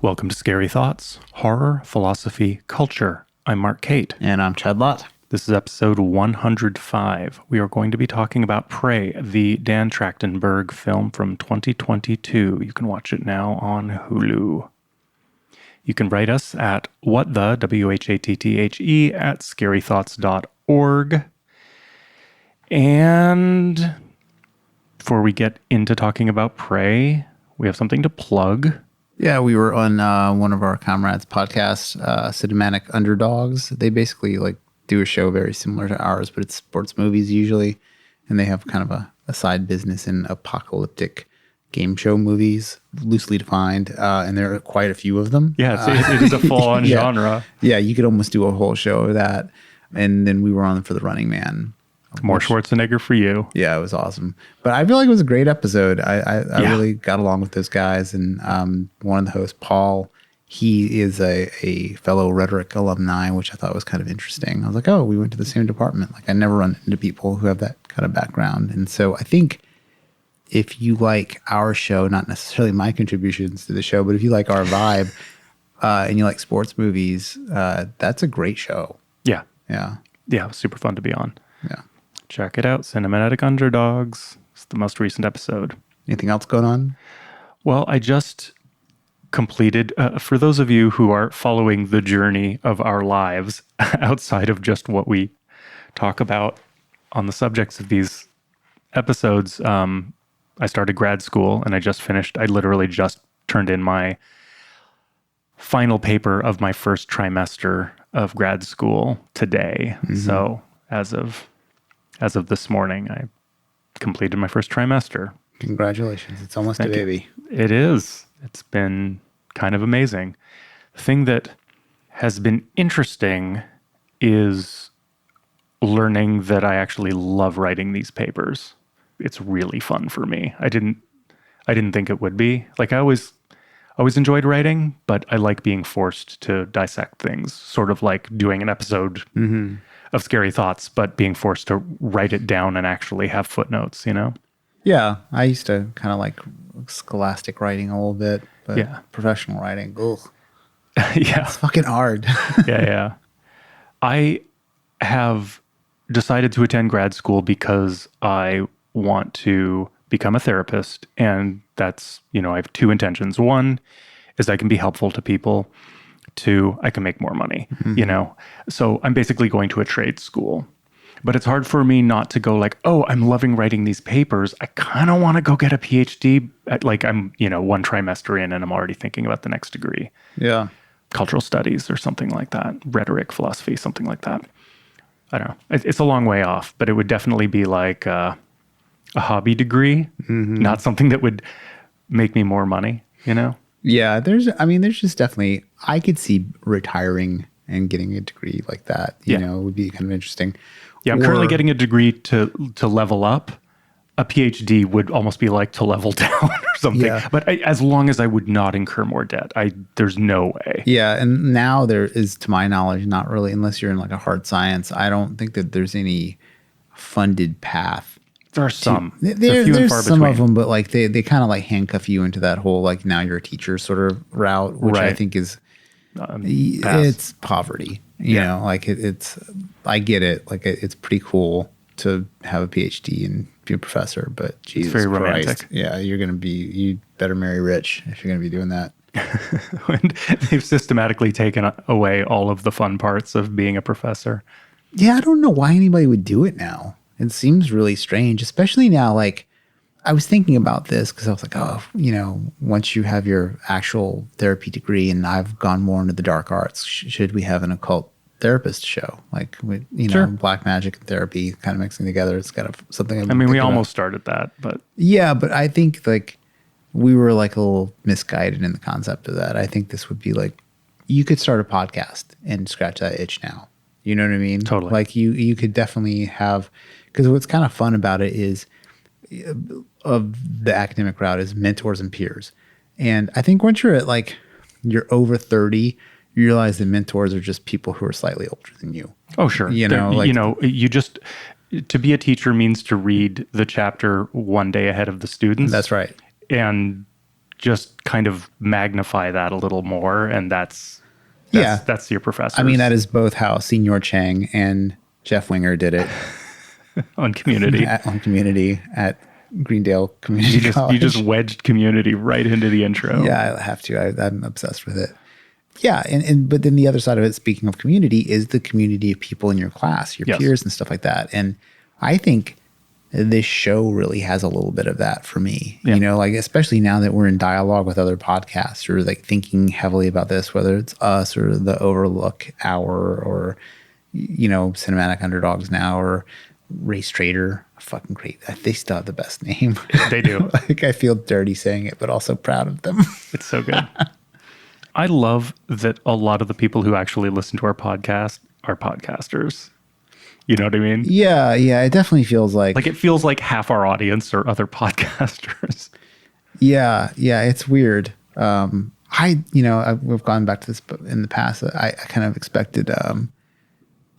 Welcome to Scary Thoughts, Horror, Philosophy, Culture. I'm Marc Kate. And I'm Chad Lott. This is episode 105. We are going to be talking about Prey, the Dan Trachtenberg film from 2022. You can watch it now on Hulu. You can write us at whattthe, at scarythoughts.org. And before we get into talking about Prey, we have something to plug. Yeah, we were on one of our comrades' podcasts, Cinematic Underdogs. They basically do a show very similar to ours, but it's sports movies usually. And they have kind of a side business in apocalyptic game show movies, loosely defined. And there are quite a few of them. Yeah, it is a full-on genre. Yeah, you could almost do a whole show of that. And then we were on for The Running Man. More Schwarzenegger for you. Yeah, it was awesome. But I feel like it was a great episode. I really got along with those guys. And one of the hosts, Paul, he is a fellow rhetoric alumni, which I thought was kind of interesting. I was like, oh, we went to the same department. Like, I never run into people who have that kind of background. And so I think if you like our show, not necessarily my contributions to the show, but if you like our vibe and you like sports movies, that's a great show. Yeah. Yeah. Yeah, it was super fun to be on. Yeah. Check it out. Cinematic Underdogs. It's the most recent episode. Anything else going on? Well, I just completed, for those of you who are following the journey of our lives outside of just what we talk about on the subjects of these episodes, I started grad school and I literally just turned in my final paper of my first trimester of grad school today. Mm-hmm. So as of this morning, I completed my first trimester. Congratulations. It's almost Thank a baby. You. It is. It's been kind of amazing. The thing that has been interesting is learning that I actually love writing these papers. It's really fun for me. I didn't think it would be. Like, I always enjoyed writing, but I like being forced to dissect things, sort of like doing an episode of Scary Thoughts, but being forced to write it down and actually have footnotes, you know? Yeah, I used to kind of like scholastic writing a little bit, but professional writing, ugh. Yeah. It's fucking hard. Yeah. I have decided to attend grad school because I want to become a therapist, and that's, I have two intentions. One is I can be helpful to people. Two, I can make more money, So I'm basically going to a trade school. But it's hard for me not to go like, oh, I'm loving writing these papers. I kind of want to go get a PhD. I'm, one trimester in and I'm already thinking about the next degree. Yeah. Cultural studies or something like that. Rhetoric, philosophy, something like that. I don't know. It's a long way off, but it would definitely be like a hobby degree, not something that would make me more money, Yeah, there's just definitely, I could see retiring and getting a degree like that, would be kind of interesting. Yeah, I'm currently getting a degree to level up. A PhD would almost be like to level down or something. Yeah. But as long as I would not incur more debt, there's no way. Yeah, and now there is, to my knowledge, not really, unless you're in like a hard science, I don't think that there's any funded path. There are some. There's some of them, but like they kind of like handcuff you into that whole like now you're a teacher sort of route, which I think is it's poverty. You know, like it's I get it. Like it's pretty cool to have a PhD and be a professor, but Jesus Christ, romantic. Yeah, you better marry rich if you're gonna be doing that. And they've systematically taken away all of the fun parts of being a professor. Yeah, I don't know why anybody would do it now. It seems really strange, especially now. Like, I was thinking about this because I was like, oh, once you have your actual therapy degree, and I've gone more into the dark arts, should we have an occult therapist show? Like, Sure. Black magic and therapy kind of mixing together. It's kind of something. We almost started that, but yeah, but I think like we were like a little misguided in the concept of that. I think this would be like, you could start a podcast and scratch that itch now. You know what I mean? Totally. Like you could definitely have. Because what's kind of fun about it is, of the academic route, is mentors and peers. And I think once you're at you're over 30, you realize that mentors are just people who are slightly older than you. Oh, sure. To be a teacher means to read the chapter one day ahead of the students. That's right. And just kind of magnify that a little more, and that's your professor. I mean, that is both how Senior Chang and Jeff Winger did it on Community. on Community at Greendale Community College. You just wedged Community right into the intro. Yeah, I have to. I'm obsessed with it. Yeah, but then the other side of it, speaking of community, is the community of people in your class, your peers and stuff like that. And I think this show really has a little bit of that for me. Yeah. You know, like especially now that we're in dialogue with other podcasts or like thinking heavily about this, whether it's us or the Overlook Hour or, you know, Cinematic Underdogs now or Race Trader. Fucking great. They still have the best name. They do. Like I feel dirty saying it, but also proud of them. It's so good. I love that a lot of the people who actually listen to our podcast are podcasters. You know what I mean? Yeah. It definitely feels like it feels like half our audience are other podcasters. Yeah, it's weird. We've gone back to this in the past. I kind of expected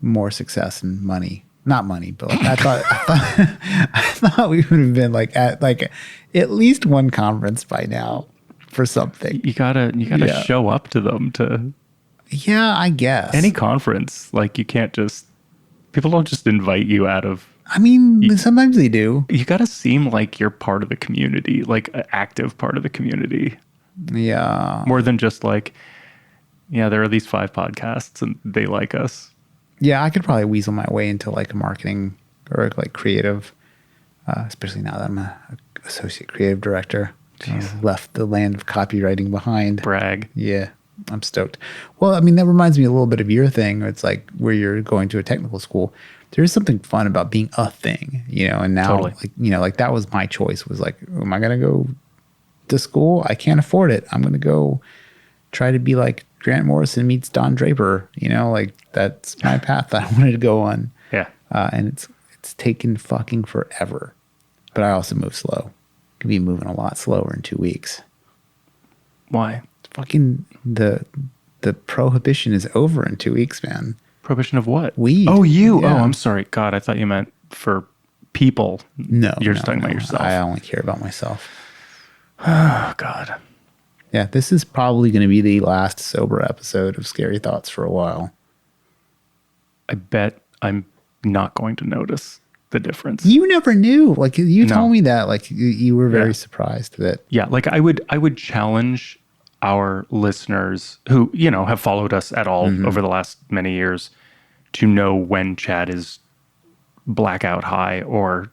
more success and money. Not money, but like I thought we would have been like at least one conference by now for something. You gotta show up to them to. Yeah, I guess any conference. Like you can't just. People don't just invite you out of. I mean, sometimes they do. You gotta seem like you're part of the community, like an active part of the community. Yeah. More than just like, yeah, there are these 5 podcasts and they like us. Yeah, I could probably weasel my way into like a marketing or like creative, especially now that I'm a associate creative director. Left the land of copywriting behind. Brag. Yeah, I'm stoked. Well, I mean, that reminds me a little bit of your thing. It's like where you're going to a technical school. There is something fun about being a thing, you know, and now, totally. like, you know, like that was my choice was like, am I going to go to school? I can't afford it. I'm going to go try to be like Grant Morrison meets Don Draper, you know, like that's my path that I wanted to go on. Yeah. And it's taken fucking forever, but I also move slow. Could be moving a lot slower in 2 weeks. Why? Fucking the prohibition is over in 2 weeks, man. Prohibition of what? Weed. Oh, you. Yeah. Oh, I'm sorry. God, I thought you meant for people. No. You're just talking about yourself. I only care about myself. Oh, God. Yeah, this is probably going to be the last sober episode of Scary Thoughts for a while. I bet I'm not going to notice the difference. You never knew. Like you told me that. Like you were very surprised that. Yeah, like I would challenge our listeners who, you know, have followed us at all over the last many years to know when Chad is blackout high or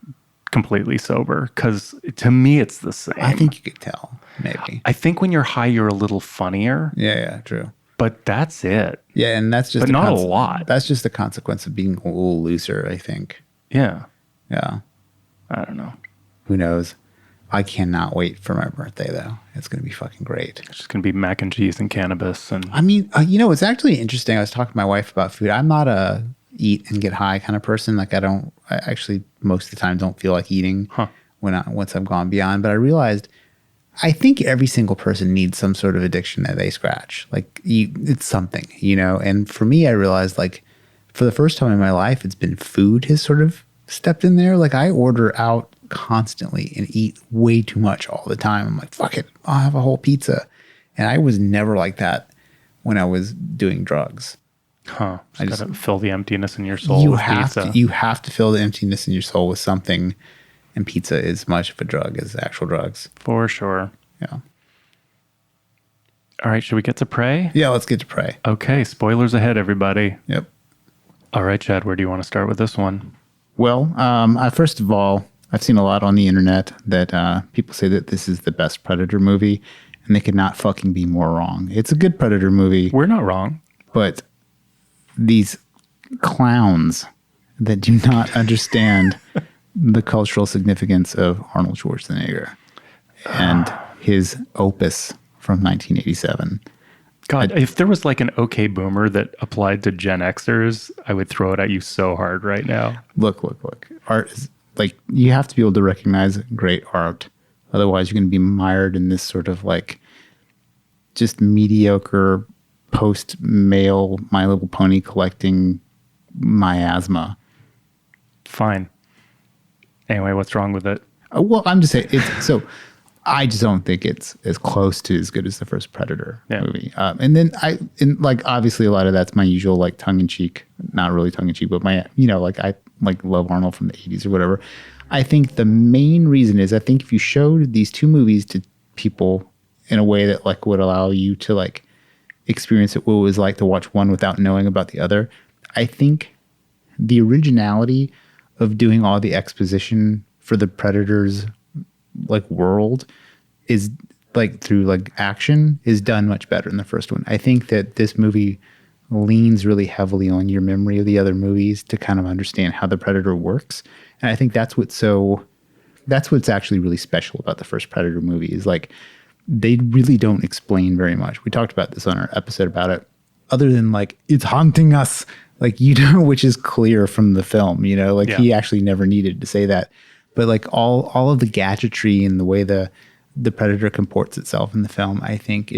completely sober. Because to me, it's the same. I think you could tell, maybe. I think when you're high, you're a little funnier. Yeah, true. But that's it. Yeah, and that's just but not a lot. That's just the consequence of being a little looser, I think. Yeah. Yeah. I don't know. Who knows? I cannot wait for my birthday, though. It's going to be fucking great. It's just going to be mac and cheese and cannabis. And I mean, you know, it's actually interesting. I was talking to my wife about food. I'm not a eat and get high kind of person. Like I actually most of the time don't feel like eating once I've gone beyond. But I realized I think every single person needs some sort of addiction that they scratch. Like it's something, you know? And for me, I realized like for the first time in my life, it's been food has sort of stepped in there. Like I order out constantly and eat way too much all the time. I'm like, fuck it, I'll have a whole pizza. And I was never like that when I was doing drugs. I just gotta fill the emptiness in your soul with pizza. You have to fill the emptiness in your soul with something, and pizza is much of a drug as actual drugs. For sure. Yeah. All right, should we get to pray? Yeah, let's get to pray. Okay, spoilers ahead, everybody. Yep. All right, Chad, where do you want to start with this one? Well, first of all, I've seen a lot on the internet that people say that this is the best Predator movie, and they could not fucking be more wrong. It's a good Predator movie. We're not wrong. But these clowns that do not understand the cultural significance of Arnold Schwarzenegger and his opus from 1987. God, if there was like an OK Boomer that applied to Gen Xers, I would throw it at you so hard right now. Look. Art is like, you have to be able to recognize great art. Otherwise, you're going to be mired in this sort of like just mediocre post-mail My Little Pony collecting miasma. Fine. Anyway, what's wrong with it? Well, I'm just saying, I just don't think it's as close to as good as the first Predator Yeah. movie. And like obviously a lot of that's my usual like tongue in cheek, not really tongue in cheek, but my like I like love Arnold from the 80s or whatever. I think the main reason is I think if you showed these two movies to people in a way that like would allow you to like experience what it was like to watch one without knowing about the other, I think the originality of doing all the exposition for the Predators like world is like through like action is done much better than the first one. I think that this movie leans really heavily on your memory of the other movies to kind of understand how the Predator works. And I think that's what's actually really special about the first Predator movie is like they really don't explain very much. We talked about this on our episode about it, other than like it's haunting us, like which is clear from the film, like he actually never needed to say that. But like all of the gadgetry and the way the Predator comports itself in the film, I think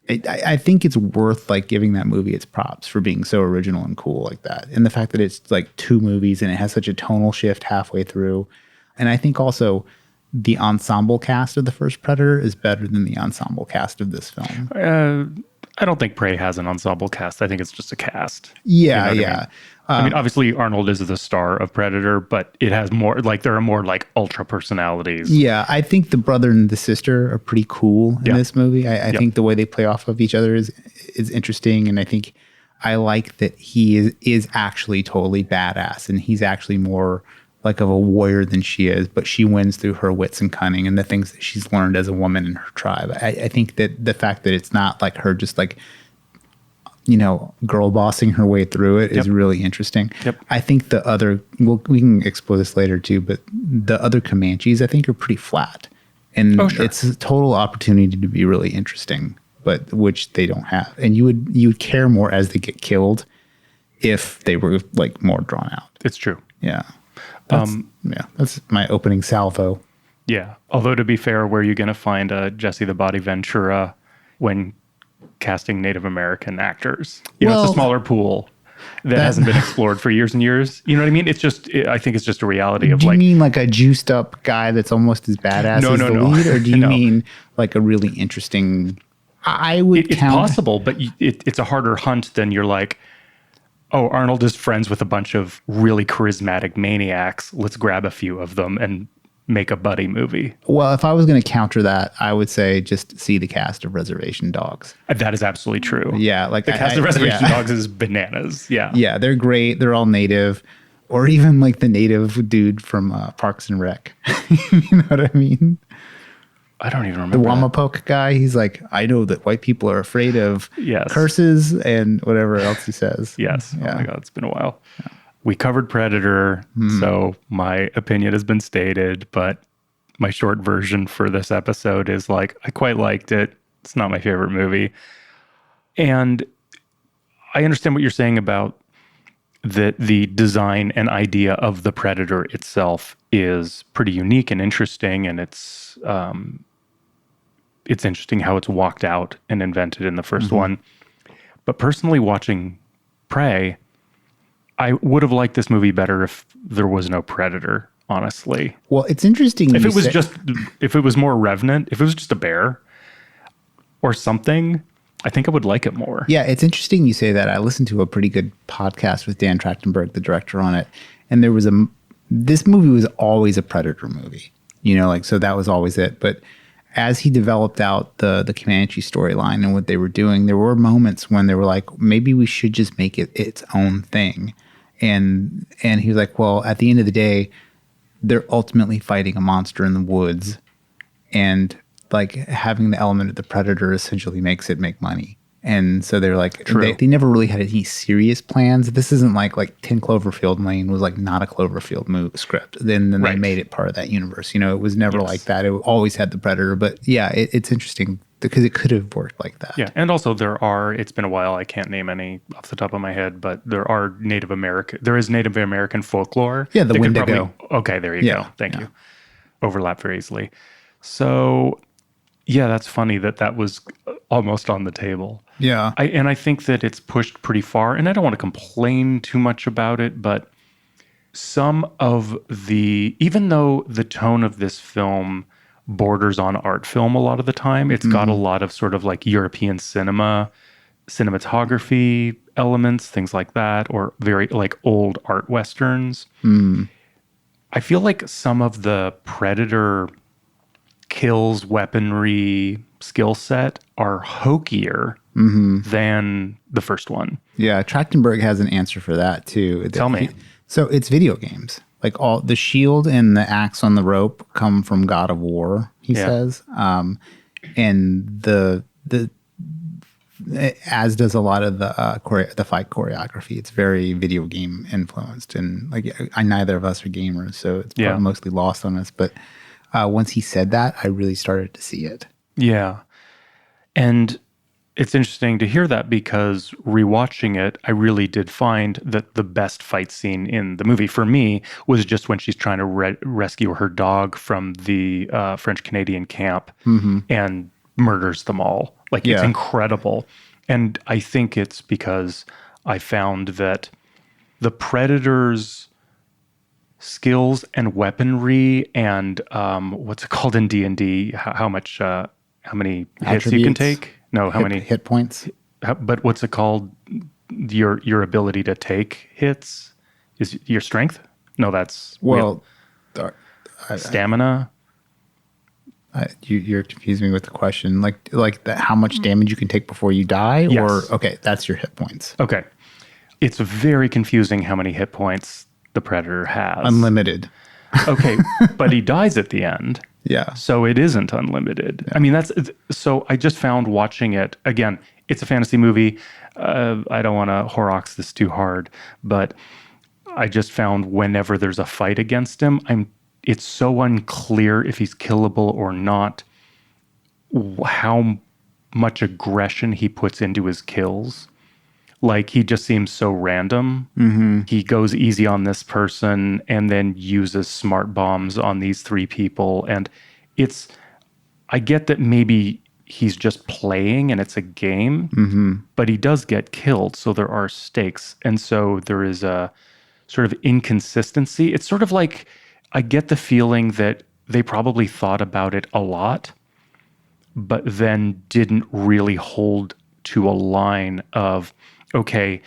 I think it's worth like giving that movie its props for being so original and cool like that. And the fact that it's like two movies and it has such a tonal shift halfway through. And I think also the ensemble cast of the first Predator is better than the ensemble cast of this film. I don't think Prey has an ensemble cast. I think it's just a cast. Yeah, You know what I mean? I mean, obviously Arnold is the star of Predator, but it has more like there are more like ultra personalities. Yeah, I think the brother and the sister are pretty cool in this movie. I think the way they play off of each other is interesting, and I think I like that he is actually totally badass, and he's actually more like of a warrior than she is, but she wins through her wits and cunning and the things that she's learned as a woman in her tribe. I think that the fact that it's not like her just like girl bossing her way through it is really interesting. Yep. I think the other, we can explore this later too, but the other Comanches I think are pretty flat. And it's a total opportunity to be really interesting, but which they don't have. And you would care more as they get killed if they were like more drawn out. It's true. Yeah. That's my opening salvo. Yeah. Although to be fair, where are you going to find Jesse the Body Ventura when casting Native American actors? It's a smaller pool that hasn't been explored for years and years. You know what I mean? It's just, I think it's just a reality of do like. Do you mean like a juiced up guy that's almost as badass as the lead? Or do you mean like a really interesting, it's possible, but it's a harder hunt than you're like, oh, Arnold is friends with a bunch of really charismatic maniacs. Let's grab a few of them and make a buddy movie. Well, if I was going to counter that, I would say just see the cast of Reservation Dogs. That is absolutely true. Yeah. Like the cast of Reservation Dogs is bananas. Yeah. Yeah. They're great. They're all native, or even like the native dude from Parks and Rec. You know what I mean? I don't even remember. The Wamapoke guy, he's like, I know that white people are afraid of curses and whatever else he says. Yes. Yeah. Oh my God, it's been a while. Yeah. We covered Predator, so my opinion has been stated, but my short version for this episode is like, I quite liked it. It's not my favorite movie. And I understand what you're saying about that the design and idea of the Predator itself is pretty unique and interesting, and it's interesting how it's walked out and invented in the first one. But personally, watching Prey, I would have liked this movie better if there was no Predator, honestly. Well, it's interesting. If it was more Revenant, if it was just a bear or something, I think I would like it more. Yeah, it's interesting you say that. I listened to a pretty good podcast with Dan Trachtenberg, the director, on it. And this movie was always a Predator movie, so that was always it. But as he developed out the Comanche storyline and what they were doing, there were moments when they were like, maybe we should just make it its own thing. And he was like, well, at the end of the day, they're ultimately fighting a monster in the woods, and like having the element of the Predator essentially makes it make money. And so they're like, they never really had any serious plans. This isn't like 10 Cloverfield Lane was like not a Cloverfield script. Then they made it part of that universe. It was never like that. It always had the Predator. But yeah, it's interesting because it could have worked like that. Yeah, and also it's been a while. I can't name any off the top of my head, but there is Native American folklore. Yeah, the Wendigo. Okay, there you go. Thank you. Overlap very easily. So yeah, that's funny that was almost on the table. Yeah. I think that it's pushed pretty far, and I don't want to complain too much about it, but some of even though the tone of this film borders on art film a lot of the time. It's got a lot of sort of like European cinematography elements, things like that, or very like old art westerns. I feel like some of the Predator kills, weaponry, skill set are hokier than the first one. Yeah, Trachtenberg has an answer for that too. Tell me. So it's video games. Like all the shield and the axe on the rope come from God of War, he says. And the as does a lot of the fight choreography. It's very video game influenced, and like neither of us are gamers, so it's probably mostly lost on us. But once he said that, I really started to see it. Yeah. And it's interesting to hear that because rewatching it, I really did find that the best fight scene in the movie for me was just when she's trying to rescue her dog from the French-Canadian camp and murders them all. Like, it's incredible. And I think it's because I found that the Predator's skills and weaponry and what's it called in D&D? How many hits you can take? No, how many hit points? But what's it called? Your ability to take hits is your strength? No, that's stamina. You're confusing me with the question. Like how much damage you can take before you die, or okay, that's your hit points. Okay, it's very confusing how many hit points the Predator has. Unlimited. Okay, but he dies at the end. Yeah. So it isn't unlimited. Yeah. I mean, so I just found watching it, again, it's a fantasy movie. I don't want to Horrocks this too hard, but I just found whenever there's a fight against him, it's so unclear if he's killable or not, how much aggression he puts into his kills. Like, he just seems so random. He goes easy on this person and then uses smart bombs on these three people. And I get that maybe he's just playing and it's a game, but he does get killed. So there are stakes. And so there is a sort of inconsistency. It's sort of like, I get the feeling that they probably thought about it a lot, but then didn't really hold to a line of, okay,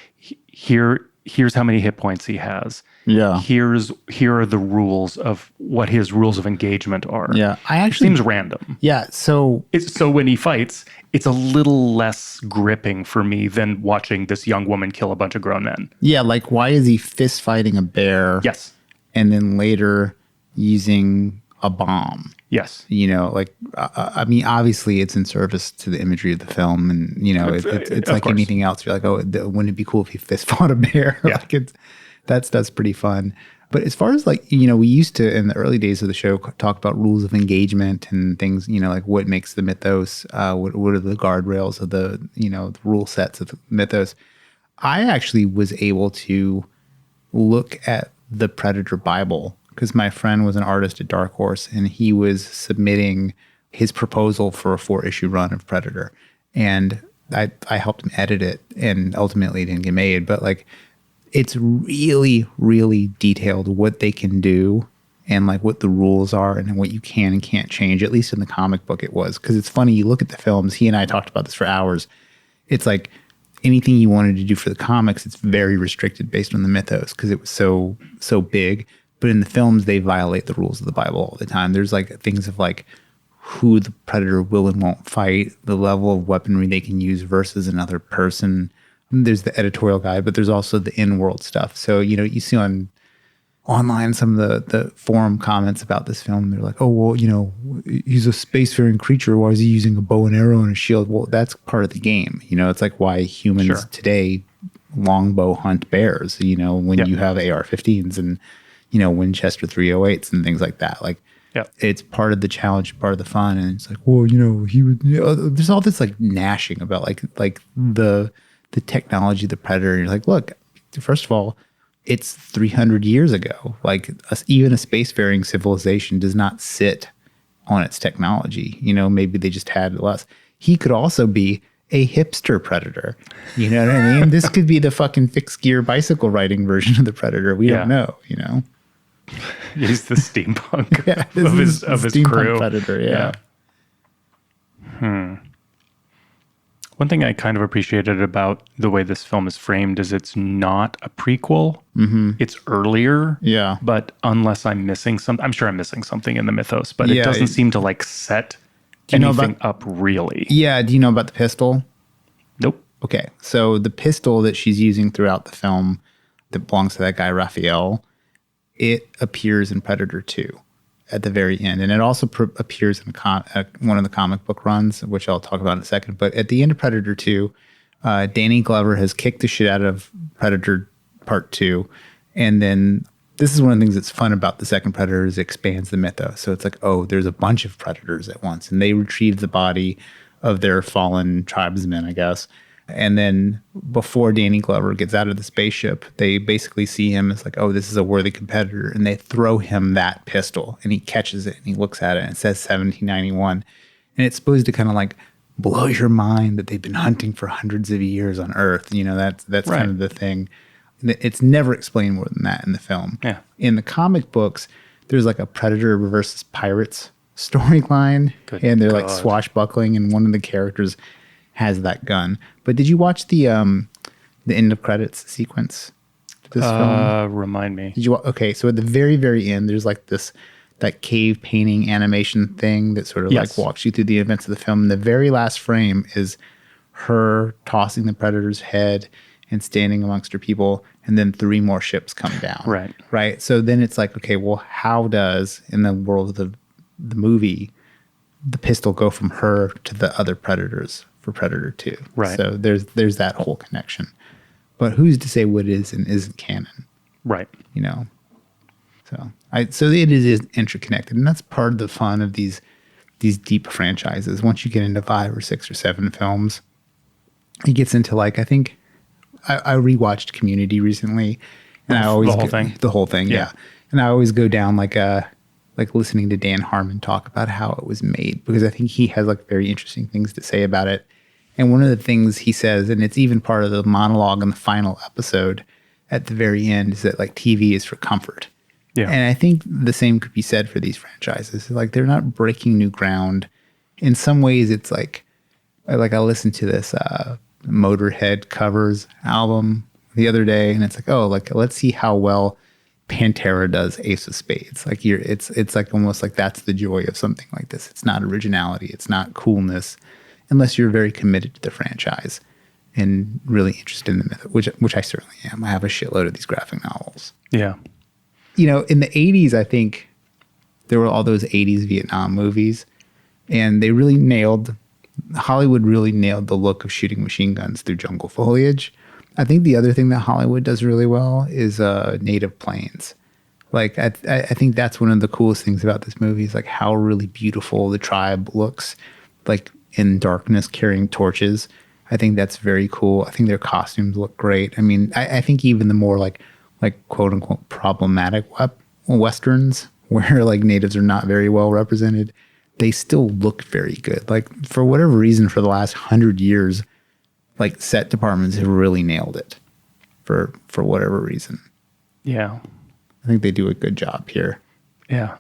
here's how many hit points he has. Yeah. Here are the rules of what his rules of engagement are. Yeah. It seems random. Yeah. So when he fights, it's a little less gripping for me than watching this young woman kill a bunch of grown men. Yeah. Like, why is he fist fighting a bear? Yes. And then later using a bomb? Yes. You know, like, I mean, obviously it's in service to the imagery of the film, and, you know, it's like course. anything else. You're like, oh, wouldn't it be cool if he fist fought a bear? Yeah. Like, that's pretty fun. But as far as, like, you know, we used to, in the early days of the show, talk about rules of engagement and things, you know, like what makes the mythos, what are the guardrails of the, you know, the rule sets of the mythos. I actually was able to look at the Predator Bible, because my friend was an artist at Dark Horse, and he was submitting his proposal for a 4-issue run of Predator. And I helped him edit it, and ultimately it didn't get made. But, like, it's really, really detailed what they can do and, like, what the rules are and what you can and can't change. At least in the comic book it was. Because it's funny, you look at the films, he and I talked about this for hours. It's like anything you wanted to do for the comics, it's very restricted based on the mythos because it was so big. But in the films, they violate the rules of the Bible all the time. There's, like, things of, like, who the Predator will and won't fight, the level of weaponry they can use versus another person. There's the editorial guide, but there's also the in-world stuff. So, you know, you see online some of the forum comments about this film. They're like, oh, well, you know, he's a spacefaring creature. Why is he using a bow and arrow and a shield? Well, that's part of the game. You know, it's like why humans today longbow hunt bears, you know, when you have AR-15s and, you know, Winchester 308s and things like that. Like, it's part of the challenge, part of the fun. And it's like, well, you know, he would, you know, there's all this like gnashing about like the technology of the Predator. And you're like, look, first of all, it's 300 years ago. Like, even a spacefaring civilization does not sit on its technology. You know, maybe they just had less. He could also be a hipster Predator. You know what I mean? This could be the fucking fixed gear bicycle riding version of the Predator. We don't know, you know? He's the steampunk Yeah, this of is his steampunk crew. Predator. Yeah. One thing I kind of appreciated about the way this film is framed is it's not a prequel. Mm-hmm. It's earlier. Yeah. But unless I'm missing something, I'm sure I'm missing something in the mythos, but it Yeah, doesn't seem to like set you know anything about- up really. Yeah. Do you know about the pistol? Nope. Okay. So the pistol that she's using throughout the film that belongs to that guy, Raphael, it appears in Predator 2 at the very end. And it also appears in one of the comic book runs, which I'll talk about in a second. But at the end of Predator 2, Danny Glover has kicked the shit out of Predator Part 2. And then this is one of the things that's fun about the second Predator is it expands the mythos. So it's like, oh, there's a bunch of Predators at once. And they retrieve the body of their fallen tribesmen, I guess. And then before Danny Glover gets out of the spaceship, they basically see him as like, oh, this is a worthy competitor. And they throw him that pistol and he catches it and he looks at it and it says 1791. And it's supposed to kind of like blow your mind that they've been hunting for hundreds of years on Earth. You know, that's Right. kind of the thing. It's never explained more than that in the film. Yeah. In the comic books, there's like a Predator versus Pirates storyline. Good And they're like God. swashbuckling and one of the characters has that gun. But did you watch the end of credits sequence to this film? Remind me. Did you? Okay, so at the very, very end, there's like that cave painting animation thing that sort of Yes. like walks you through the events of the film. And the very last frame is her tossing the Predator's head and standing amongst her people, and then 3 more ships come down. Right. Right. So then it's like, okay, well, how does in the world of the movie the pistol go from her to the other Predators for Predator 2? Right. So there's that whole connection. But who's to say what is and isn't canon? Right. You know. So it is interconnected, and that's part of the fun of these deep franchises. Once you get into 5 or 6 or 7 films, it gets into like, I think I rewatched Community recently, and I always The whole thing? The whole thing, yeah. And I always go down like listening to Dan Harmon talk about how it was made, because I think he has like very interesting things to say about it. And one of the things he says, and it's even part of the monologue in the final episode at the very end, is that like TV is for comfort. Yeah. And I think the same could be said for these franchises. Like they're not breaking new ground. In some ways, it's like I listened to this Motorhead covers album the other day, and it's like, oh, like let's see how well Pantera does Ace of Spades. Like it's like almost like that's the joy of something like this. It's not originality. It's not coolness, unless you're very committed to the franchise and really interested in the myth, which I certainly am. I have a shitload of these graphic novels. Yeah. You know, in the 80s, I think there were all those 80s Vietnam movies, and Hollywood really nailed the look of shooting machine guns through jungle foliage. I think the other thing that Hollywood does really well is native plains. Like, I think that's one of the coolest things about this movie is like how really beautiful the tribe looks, like in darkness carrying torches. I think that's very cool. I think their costumes look great. I mean, I think even the more like quote unquote problematic Westerns where like natives are not very well represented, they still look very good. Like for whatever reason, for the last 100 years, like set departments have really nailed it for whatever reason. Yeah. I think they do a good job here. Yeah.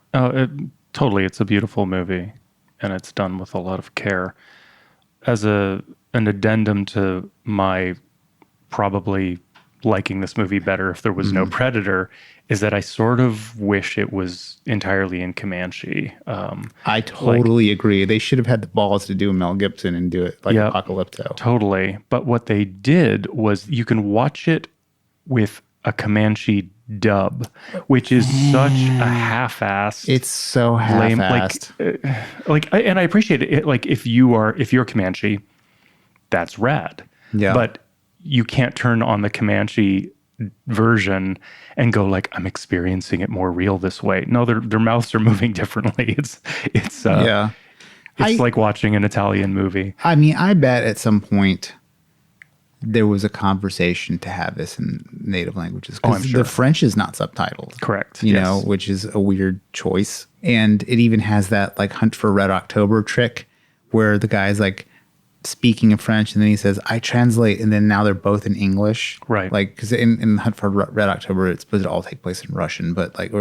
Totally. It's a beautiful movie, and it's done with a lot of care. As an addendum to my probably liking this movie better if there was no Predator, is that I sort of wish it was entirely in Comanche. I totally agree. They should have had the balls to do Mel Gibson and do it like Yep. Apocalypto. Totally. But what they did was you can watch it with a Comanche dub, which is such a half-assed. It's so lame. half-assed. And I appreciate it. Like if you're Comanche, that's rad. Yeah. But you can't turn on the Comanche version and go like, I'm experiencing it more real this way. No, their mouths are moving differently. It's yeah. It's like watching an Italian movie. I mean, I bet at some point there was a conversation to have this in native languages. Oh, I'm sure. The French is not subtitled. Correct. You Yes. know, which is a weird choice. And it even has that like Hunt for Red October trick where the guy's like speaking in French, and then he says, "I translate," and then now they're both in English, Right. Like because in Hunt for Red October, it's supposed to all take place in Russian, but but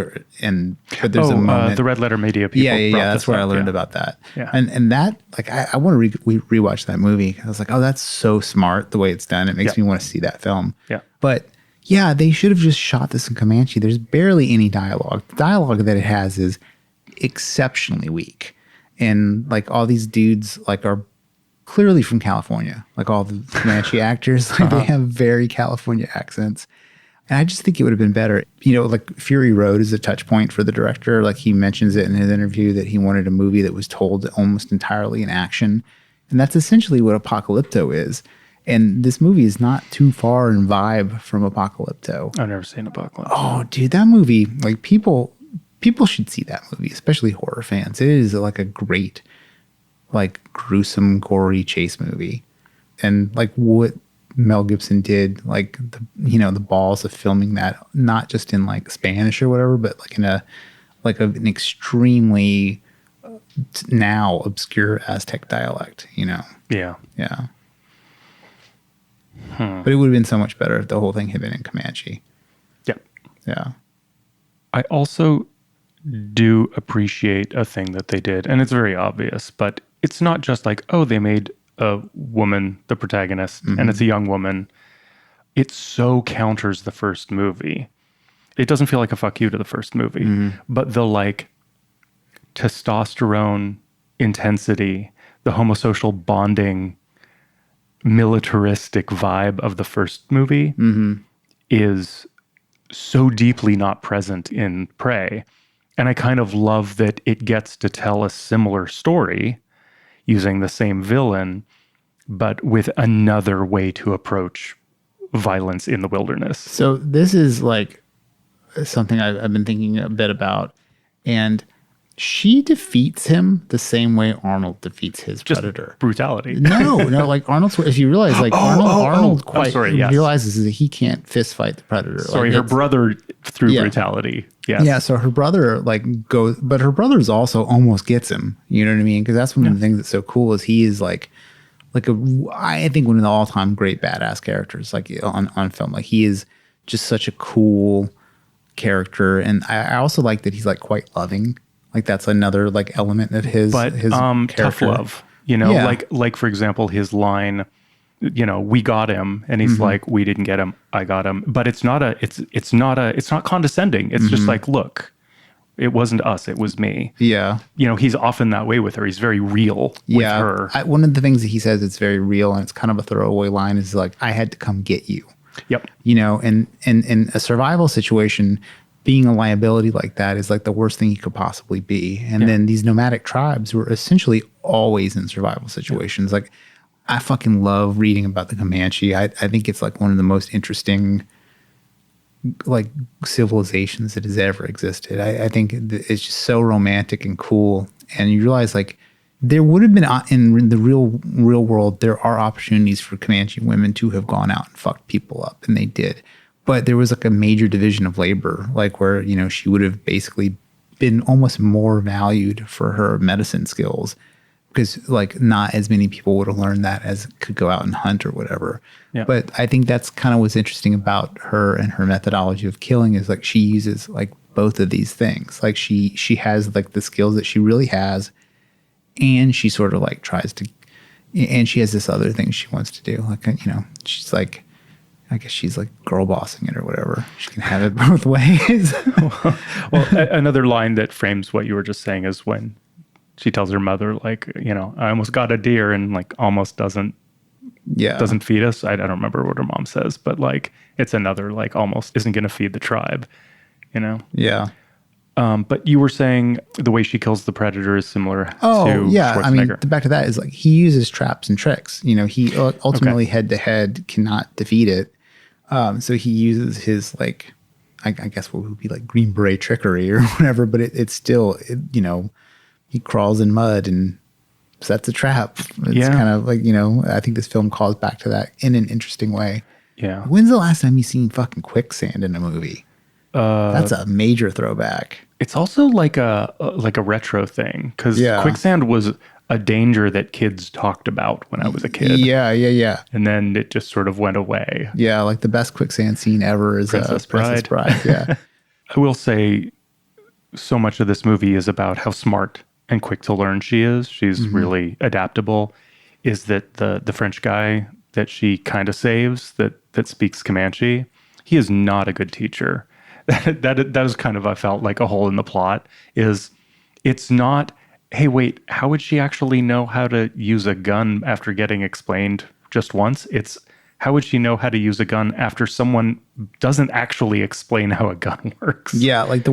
there's a moment. The Red Letter Media people. Yeah. That's where I learned about that. Yeah. And that like I want to rewatch that movie. I was like, oh, that's so smart the way it's done. It makes me want to see that film. Yeah. But yeah, they should have just shot this in Comanche. There's barely any dialogue. The dialogue that it has is exceptionally weak, and like all these dudes like are clearly from California, like all the Comanche actors, like they have very California accents. And I just think it would have been better. Like Fury Road is a touch point for the director. Like he mentions it in his interview that he wanted a movie that was told almost entirely in action. And that's essentially what Apocalypto is. And this movie is not too far in vibe from Apocalypto. I've never seen Apocalypto. Oh, dude, that movie, like people should see that movie, especially horror fans. It is like a great, like gruesome, gory chase movie. And like what Mel Gibson did, like the balls of filming that, not just in like Spanish or whatever, but like in an extremely now obscure Aztec dialect, Yeah. Yeah. But it would have been so much better if the whole thing had been in Comanche. Yeah. Yeah. I also do appreciate a thing that they did, and it's very obvious, but it's not just like, oh, they made a woman the protagonist and it's a young woman. It so counters the first movie. It doesn't feel like a fuck you to the first movie, but the like testosterone intensity, the homosocial bonding, militaristic vibe of the first movie is so deeply not present in Prey. And I kind of love that it gets to tell a similar story using the same villain, but with another way to approach violence in the wilderness. So this is like something I've been thinking a bit about. And she defeats him the same way Arnold defeats his predator. Brutality. No, like Arnold's, if you realize, like Arnold quite realizes that he can't fist fight the predator. Sorry, like, her brother through brutality. Yes. Yeah, so her brother like goes, but her brother's also almost gets him. You know what I mean? Because that's one of the things that's so cool is he is like I think one of the all-time great badass characters like on film. Like he is just such a cool character, and I also like that he's like quite loving. Like that's another like element of his character. Tough love. Like for example, his line, we got him, and he's like, we didn't get him, I got him. But it's not condescending. It's just like, look, it wasn't us, it was me. Yeah. He's often that way with her. He's very real with her. One of the things that he says that's very real, and it's kind of a throwaway line, is like, I had to come get you. Yep. And in a survival situation, being a liability like that is like the worst thing you could possibly be. And then these nomadic tribes were essentially always in survival situations. Like I fucking love reading about the Comanche. I think it's like one of the most interesting like civilizations that has ever existed. I think it's just so romantic and cool. And you realize like there would have been in the real world, there are opportunities for Comanche women to have gone out and fucked people up, and they did. But there was like a major division of labor, like where, she would have basically been almost more valued for her medicine skills, because like not as many people would have learned that as could go out and hunt or whatever. Yeah. But I think that's kind of what's interesting about her and her methodology of killing is like she uses like both of these things. Like she has like the skills that she really has, and she sort of like tries to, and she has this other thing she wants to do. Like, she's like, I guess she's like girl bossing it or whatever. She can have it both ways. Well, another line that frames what you were just saying is when she tells her mother, like, I almost got a deer, and like almost doesn't feed us. I don't remember what her mom says, but like it's another like almost isn't going to feed the tribe, Yeah. But you were saying the way she kills the predator is similar to Schwarzenegger. I mean, back to that is like he uses traps and tricks. He ultimately head to head cannot defeat it. So he uses his like, I guess what would be like Green Beret trickery or whatever, but it's still, he crawls in mud and sets a trap. It's kind of like, I think this film calls back to that in an interesting way. Yeah. When's the last time you seen fucking quicksand in a movie? That's a major throwback. It's also like a retro thing, because quicksand was a danger that kids talked about when I was a kid. Yeah. And then it just sort of went away. Yeah, like the best quicksand scene ever is Princess Princess Bride. Bride. Yeah. I will say so much of this movie is about how smart and quick to learn she is. She's really adaptable. Is that the French guy that she kind of saves that speaks Comanche? He is not a good teacher. That is kind of, I felt like, a hole in the plot. Is it's not, hey, wait, how would she actually know how to use a gun after getting explained just once? It's, how would she know how to use a gun after someone doesn't actually explain how a gun works? Yeah, like the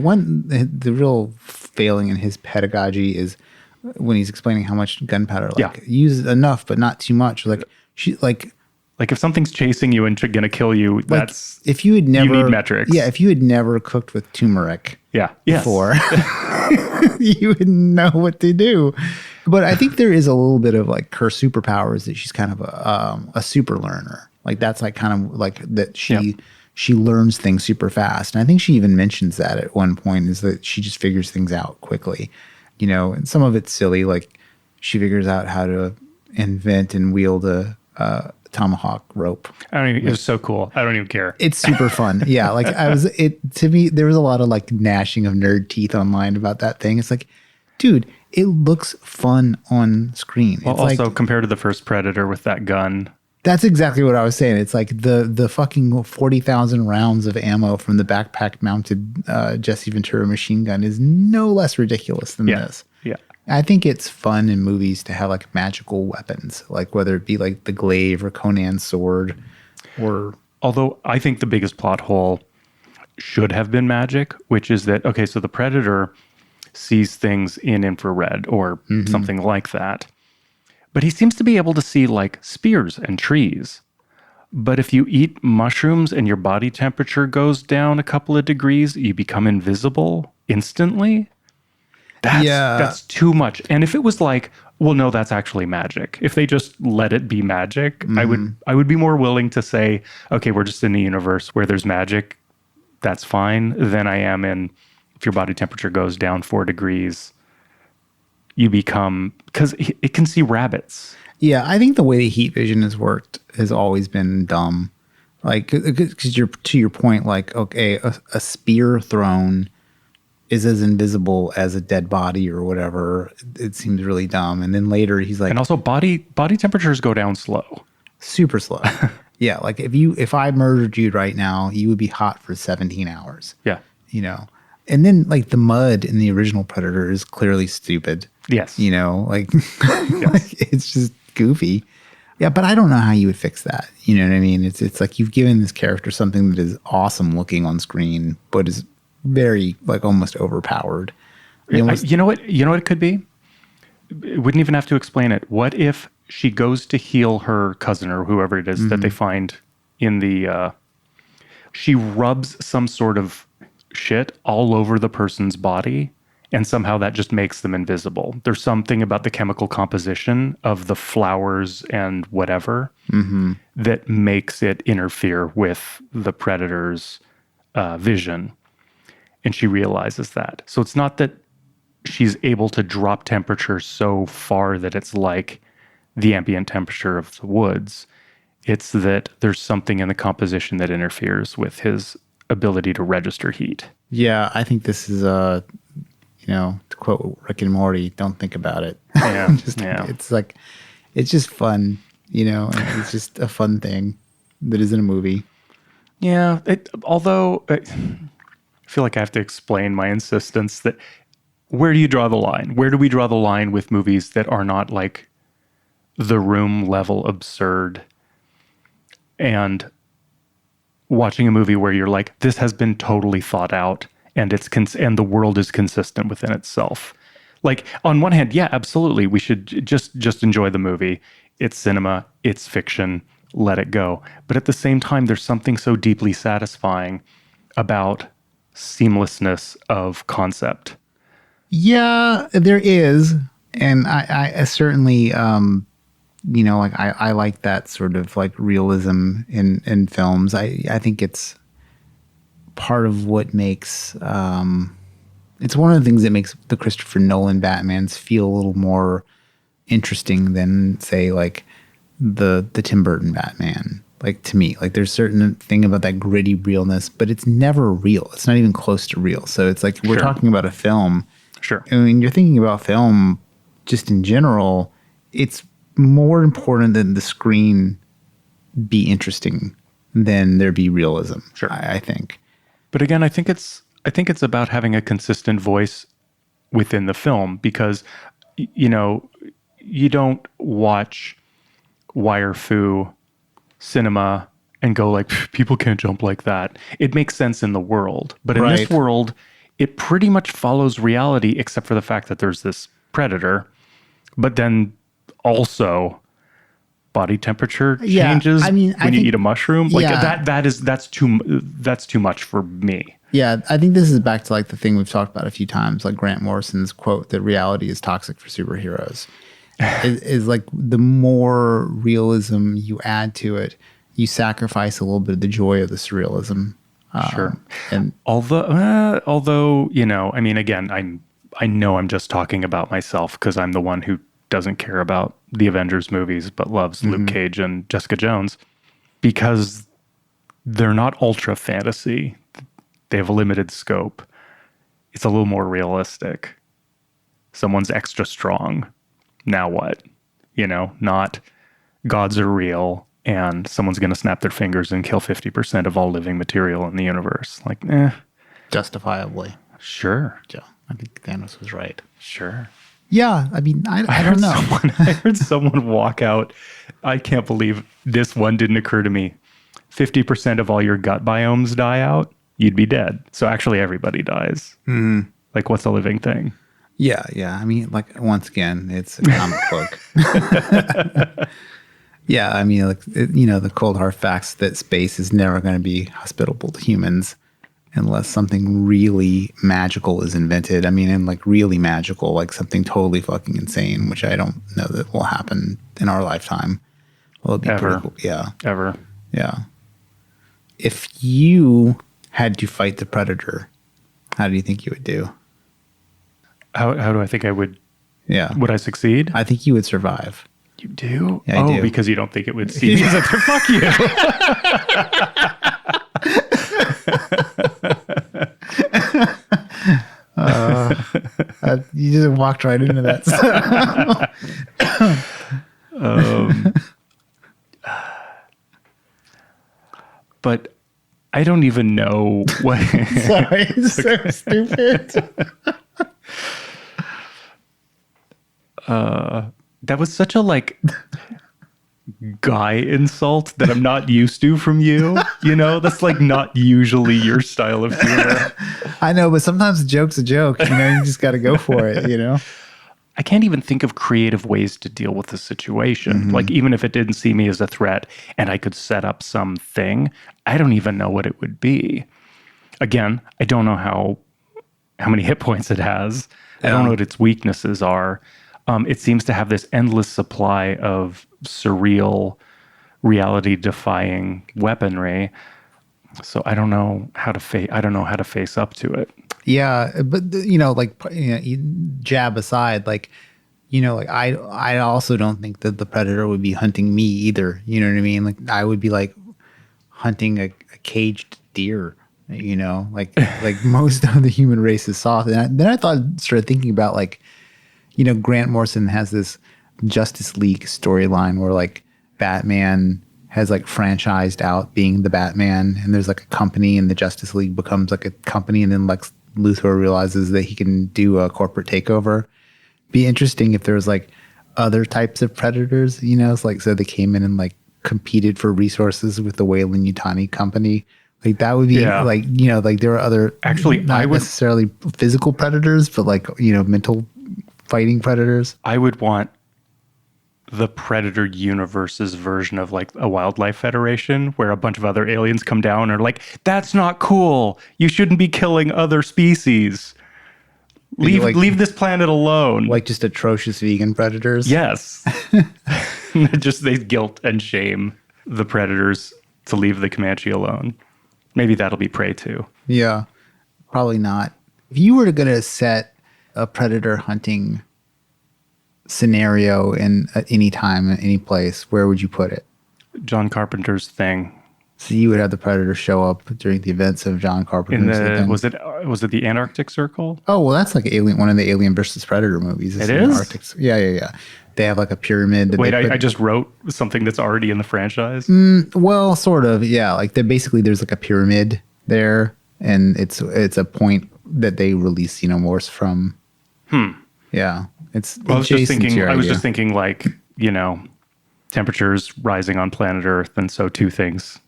real failing in his pedagogy is when he's explaining how much gunpowder, like use enough but not too much. Like Like if something's chasing you and gonna kill you, that's, if you had never, you need metrics. Yeah, if you had never cooked with turmeric before, you would know what to do. But I think there is a little bit of like her superpowers that she's kind of a super learner. Like that's like kind of like that she learns things super fast. And I think she even mentions that at one point, is that she just figures things out quickly, you know, and some of it's silly. Like she figures out how to invent and wield a tomahawk rope. It was so cool. I don't even care. It's super fun. Yeah. Like to me, there was a lot of like gnashing of nerd teeth online about that thing. It's like, dude, it looks fun on screen. Well, it's also like, compared to the first Predator with that gun. that's exactly what I was saying. It's like the fucking 40,000 rounds of ammo from the backpack mounted Jesse Ventura machine gun is no less ridiculous than this. Yeah. I think it's fun in movies to have like magical weapons, like whether it be like the glaive or Conan's sword or... Although I think the biggest plot hole should have been magic, which is that, okay, so the Predator sees things in infrared or something like that. But he seems to be able to see like spears and trees. But if you eat mushrooms and your body temperature goes down a couple of degrees, you become invisible instantly. That's too much. And if it was like, well, no, that's actually magic. If they just let it be magic, I would be more willing to say, okay, we're just in a universe where there's magic. That's fine. Than I am in, if your body temperature goes down 4 degrees, you become, because it can see rabbits. Yeah, I think the way the heat vision has worked has always been dumb. Like, because to your point, like, okay, a spear thrown is as invisible as a dead body or whatever. It seems really dumb. And then later he's like, and also body temperatures go down slow, super slow. Yeah, like if I murdered you right now, you would be hot for 17 hours. Yeah, you know. And then like the mud in the original Predator is clearly stupid. Yes, you know, like, like it's just goofy. Yeah, but I don't know how you would fix that. You know what I mean? It's like you've given this character something that is awesome looking on screen, but is very like almost overpowered. You know what it could be? It wouldn't even have to explain it. What if she goes to heal her cousin or whoever it is that they find in the she rubs some sort of shit all over the person's body, and somehow that just makes them invisible. There's something about the chemical composition of the flowers and whatever that makes it interfere with the Predator's vision. And she realizes that. So it's not that she's able to drop temperature so far that it's like the ambient temperature of the woods. It's that there's something in the composition that interferes with his ability to register heat. Yeah, I think this is you know, to quote Rick and Morty, don't think about it. Yeah, It's like, it's just fun, you know, it's just a fun thing that is in a movie. Yeah, although I feel like I have to explain my insistence that where do you draw the line? Where do we draw the line with movies that are not like The Room level absurd, and watching a movie where you're like, this has been totally thought out and and the world is consistent within itself. Like, on one hand, yeah, absolutely, we should just enjoy the movie. It's cinema, it's fiction, let it go. But at the same time, there's something so deeply satisfying about seamlessness of concept. Yeah, there is. And I certainly, you know, like I like that sort of like realism in films. I think it's part of what makes, it's one of the things that makes the Christopher Nolan Batmans feel a little more interesting than say like the Tim Burton Batman. Like to me, like there's certain thing about that gritty realness, but it's never real. It's not even close to real. So it's like we're Sure. talking about a film. Sure. I mean, you're thinking about film just in general. It's more important than the screen be interesting than there be realism. Sure. I think. But again, I think it's about having a consistent voice within the film because, you know, you don't watch wire fu cinema and go like, people can't jump like that. It makes sense in the world. But in this Right. world, it pretty much follows reality except for the fact that there's this predator. But then also body temperature Yeah, changes I mean, I when you think- eat a mushroom. Like Yeah. that's too much for me. Yeah, I think this is back to like the thing we've talked about a few times, like Grant Morrison's quote that reality is toxic for superheroes. is like the more realism you add to it, you sacrifice a little bit of the joy of the surrealism. Sure. And Although, you know, I mean, again, I know I'm just talking about myself because I'm the one who doesn't care about the Avengers movies, but loves Luke Cage and Jessica Jones because they're not ultra fantasy. They have a limited scope. It's a little more realistic. Someone's extra strong. Now what? You know, not gods are real and someone's going to snap their fingers and kill 50% of all living material in the universe. Like, justifiably. sure. Yeah, I think Thanos was right. Sure. Yeah, I mean, I don't know. I heard someone walk out. I can't believe this one didn't occur to me. 50% of all your gut biomes die out, you'd be dead. So actually everybody dies. Mm-hmm. Like what's a living thing? Yeah. I mean, like once again, it's a comic book. Yeah, I mean, like you know, the cold hard facts that space is never going to be hospitable to humans unless something really magical is invented. I mean, and like really magical, like something totally fucking insane, which I don't know that will happen in our lifetime. Well, it'd be Ever. pretty cool. Yeah. Ever. Yeah. If you had to fight the Predator, how do you think you would do? How do I think I would? Yeah. Would I succeed? I think you would survive. You do? Yeah, I do. Because you don't think it would see me as a threat. Fuck you. You just walked right into that. But I don't even know what. Sorry, it's so stupid. That was such a like guy insult that I'm not used to from you. You know, that's like not usually your style of humor. I know, but sometimes a joke's a joke. You know, you just got to go for it, you know? I can't even think of creative ways to deal with the situation. Like, even if it didn't see me as a threat and I could set up something, I don't even know what it would be. Again, I don't know how many hit points it has. I don't know what its weaknesses are. It seems to have this endless supply of surreal, reality-defying weaponry. So I don't know how to face up to it. Yeah, but you know, like jab aside, like you know, like I also don't think that the Predator would be hunting me either. You know what I mean? Like I would be like hunting a caged deer. You know, like most of the human race is soft. And then I started thinking about like, you know, Grant Morrison has this Justice League storyline where like Batman has like franchised out being the Batman, and there's like a company, and the Justice League becomes like a company, and then Lex Luthor realizes that he can do a corporate takeover. Be interesting if there was like other types of predators, you know, it's like so they came in and like competed for resources with the Weyland-Yutani company. Like that would be like, you know, like there are other Actually, not necessarily physical predators, but like, you know, mental fighting predators. I would want the Predator universe's version of like a wildlife federation where a bunch of other aliens come down and are like, that's not cool. You shouldn't be killing other species. Leave this planet alone. Like just atrocious vegan predators. Yes. Just they guilt and shame the predators to leave the Comanche alone. Maybe that'll be Prey too. Yeah, probably not. If you were going to set a predator hunting scenario in at any time, in any place, where would you put it? John Carpenter's Thing. So you would have the Predator show up during the events of John In Carpenter's the Thing. was it the Antarctic Circle? Oh, well, that's like one of the Alien versus Predator movies. It in the is? Arctic. Yeah. They have like a pyramid. That Wait, they put, I just wrote something that's already in the franchise. well, sort of. Yeah, like basically there's like a pyramid there, and it's a point that they release xenomorphs from. Yeah, it's. Well, I was just adjacent to thinking. your I was idea. just thinking, like, temperatures rising on planet Earth, and so two things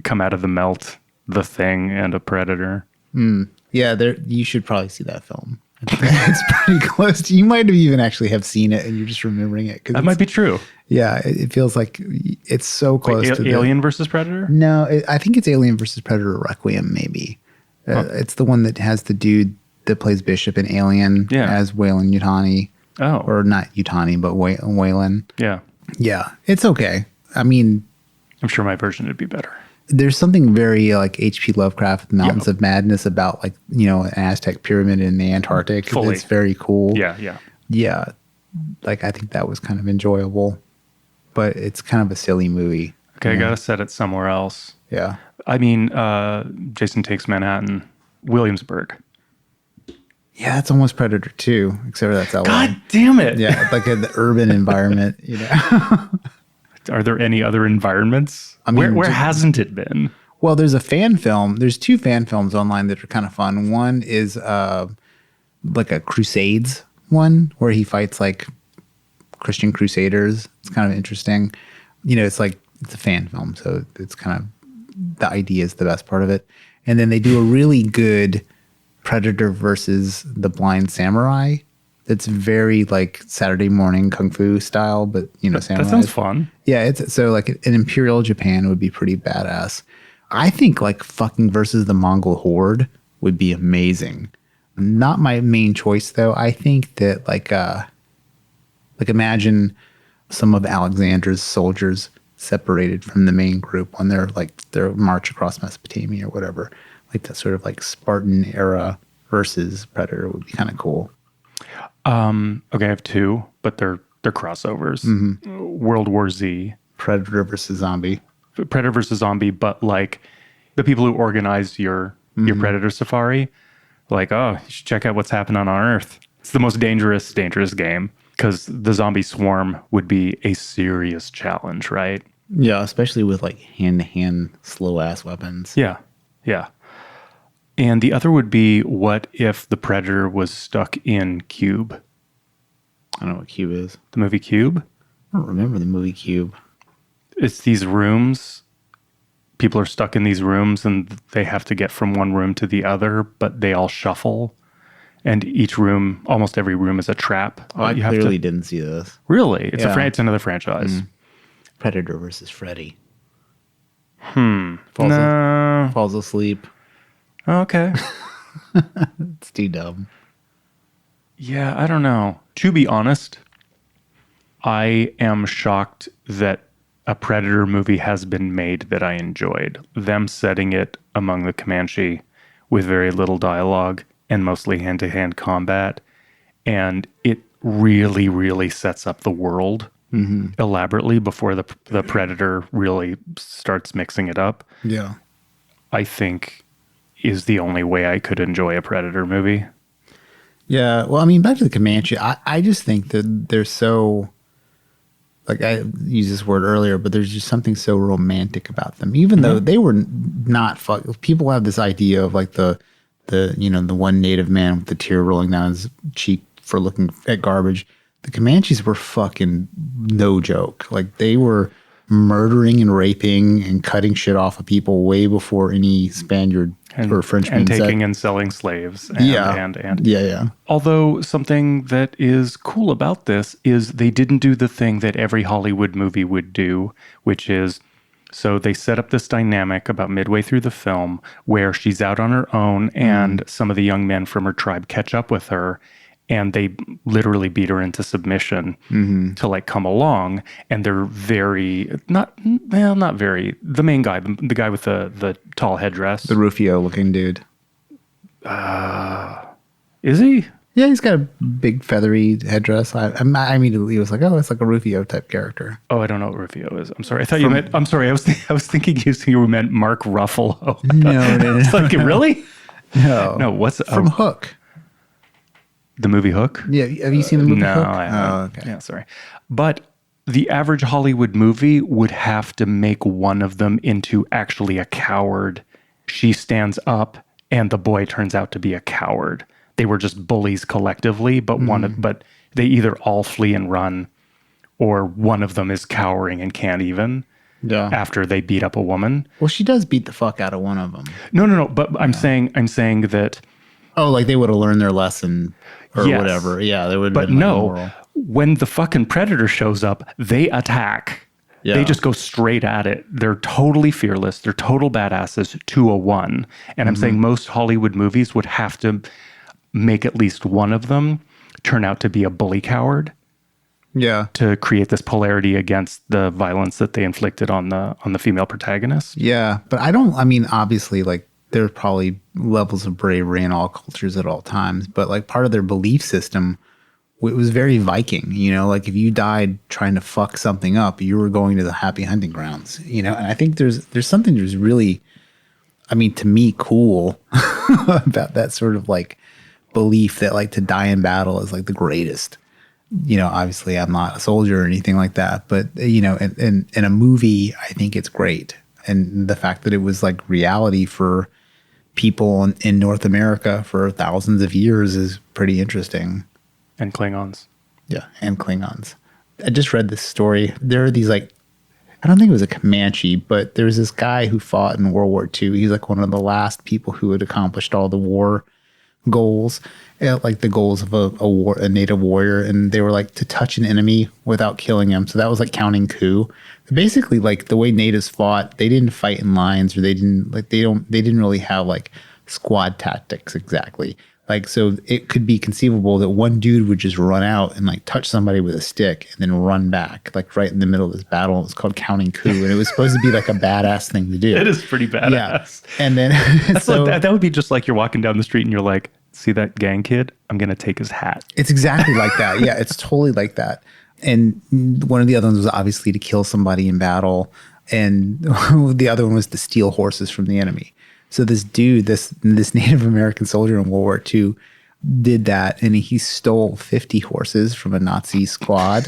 come out of the melt: the Thing and a predator. Yeah, there. You should probably see that film. It's pretty close to. You might have even actually have seen it, and you're just remembering it. That might be true. Yeah, it feels like it's so close to Alien versus Predator. No, I think it's Alien versus Predator Requiem. Maybe it's the one that has the dude that plays Bishop in Alien as Wayland Yutani. Oh, Or not Yutani, but Wayland. yeah. Yeah, it's okay. I mean, I'm sure my version would be better. there's something very like H.P. Lovecraft, Mountains of Madness about like, an Aztec pyramid in the Antarctic. Fully. It's very cool. Yeah. Yeah. Like I think that was kind of enjoyable, but it's kind of a silly movie. Okay, I gotta set it somewhere else. Yeah. I mean, Jason Takes Manhattan, Williamsburg. Yeah, that's almost Predator 2, except for that's LA. God damn it! Yeah, like the urban environment, Are there any other environments? I mean, where hasn't it been? Well, there's a fan film. There's 2 fan films online that are kind of fun. One is like a Crusades one where he fights like Christian Crusaders. It's kind of interesting. It's like it's a fan film, so it's kind of the idea is the best part of it. And then they do a really good Predator versus the Blind Samurai. It's very like Saturday morning kung fu style, but samurai. That sounds fun. Yeah, it's so like an Imperial Japan would be pretty badass. I think like fucking versus the Mongol horde would be amazing. Not my main choice though. I think that like imagine some of Alexander's soldiers separated from the main group on their march across Mesopotamia or whatever. Like that sort of like Spartan era versus Predator would be kind of cool. Okay, I have 2, but they're crossovers. World War Z, Predator versus Zombie. Predator versus Zombie, but like the people who organized your Predator safari, like, oh, you should check out what's happening on Earth. It's the most dangerous game because the zombie swarm would be a serious challenge, right? Yeah, especially with like hand-to-hand slow ass weapons. Yeah. And the other would be, what if the Predator was stuck in Cube? I don't know what Cube is. The movie Cube? I don't remember the movie Cube. It's these rooms. People are stuck in these rooms and they have to get from one room to the other, but they all shuffle. And each room, almost every room, is a trap. Oh, I clearly didn't see this. Really? It's it's another franchise. Predator versus Freddy. No. Falls asleep. Okay. It's too dumb. Yeah, I don't know. To be honest, I am shocked that a Predator movie has been made that I enjoyed. Them setting it among the Comanche with very little dialogue and mostly hand-to-hand combat. And it really, really sets up the world elaborately before the Predator really starts mixing it up. Yeah. I think is the only way I could enjoy a Predator movie. Yeah. Well, I mean, back to the Comanche, I just think that they're so, like I used this word earlier, but there's just something so romantic about them, even though they were not people have this idea of like the one native man with the tear rolling down his cheek for looking at garbage. The Comanches were fucking no joke. Like they were murdering and raping and cutting shit off of people way before any Spaniard or Frenchman and taking and selling slaves. And although something that is cool about this is they didn't do the thing that every Hollywood movie would do, which is, so they set up this dynamic about midway through the film where she's out on her own and some of the young men from her tribe catch up with her. And they literally beat her into submission to like come along. And they're very, not very, the main guy, the guy with the tall headdress. The Rufio looking dude. Is he? Yeah, he's got a big feathery headdress. I immediately was like, oh, it's like a Rufio type character. Oh, I don't know what Rufio is. I'm sorry. I thought you meant. I'm sorry. I was thinking you meant Mark Ruffalo. No. It's like really? No. No. What's From Hook? the movie Hook? Yeah, have you seen the movie No, Hook? I haven't. Oh, okay. Yeah, sorry. But the average Hollywood movie would have to make one of them into actually a coward. She stands up, and the boy turns out to be a coward. They were just bullies collectively, but but they either all flee and run, or one of them is cowering and can't even. Yeah. After they beat up a woman. Well, she does beat the fuck out of one of them. No. But I'm saying that. Oh, like they would have learned their lesson or Yes. whatever. Yeah, they would. But been no, moral. when the fucking Predator shows up, they attack. Yeah. They just go straight at it. They're totally fearless. They're total badasses to a one. And I'm saying most Hollywood movies would have to make at least one of them turn out to be a bully coward Yeah. to create this polarity against the violence that they inflicted on the female protagonist. Yeah, but I mean, obviously, like, there's probably levels of bravery in all cultures at all times, but like part of their belief system, it was very Viking, you know, like if you died trying to fuck something up, you were going to the happy hunting grounds, you know, and I think there's something that's really, I mean, to me, cool about that sort of like belief that like to die in battle is like the greatest. You know, obviously I'm not a soldier or anything like that, but you know, in a movie, I think it's great. And the fact that it was like reality for people in North America for thousands of years is pretty interesting. And Klingons. Yeah, and Klingons. I just read this story. There are these like, I don't think it was a Comanche, but there was this guy who fought in World War II. He's like one of the last people who had accomplished all the war goals, like the goals of a native warrior, and they were like to touch an enemy without killing him. So that was like counting coup. Basically, like the way natives fought, they didn't fight in lines, or they didn't really have like squad tactics exactly. Like, so it could be conceivable that one dude would just run out and like touch somebody with a stick and then run back, like right in the middle of this battle. It was called counting coup, and it was supposed to be like a badass thing to do. It is pretty badass. Yeah. And then that would be just like you're walking down the street and you're like, see that gang kid? I'm going to take his hat. It's exactly like that. Yeah, it's totally like that. And one of the other ones was obviously to kill somebody in battle. And the other one was to steal horses from the enemy. So this dude, this Native American soldier in World War II did that. And he stole 50 horses from a Nazi squad.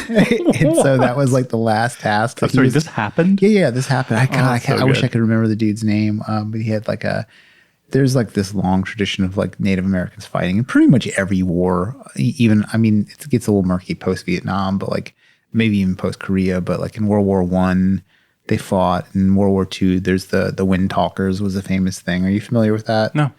And so that was like the last task. I'm sorry, this happened? Yeah, this happened. I wish I could remember the dude's name. But he had like there's like this long tradition of like Native Americans fighting in pretty much every war. Even, I mean, it gets a little murky post-Vietnam, but like maybe even post-Korea. But like in World War I, they fought. In World War II, there's the Wind Talkers was a famous thing. Are you familiar with that? No.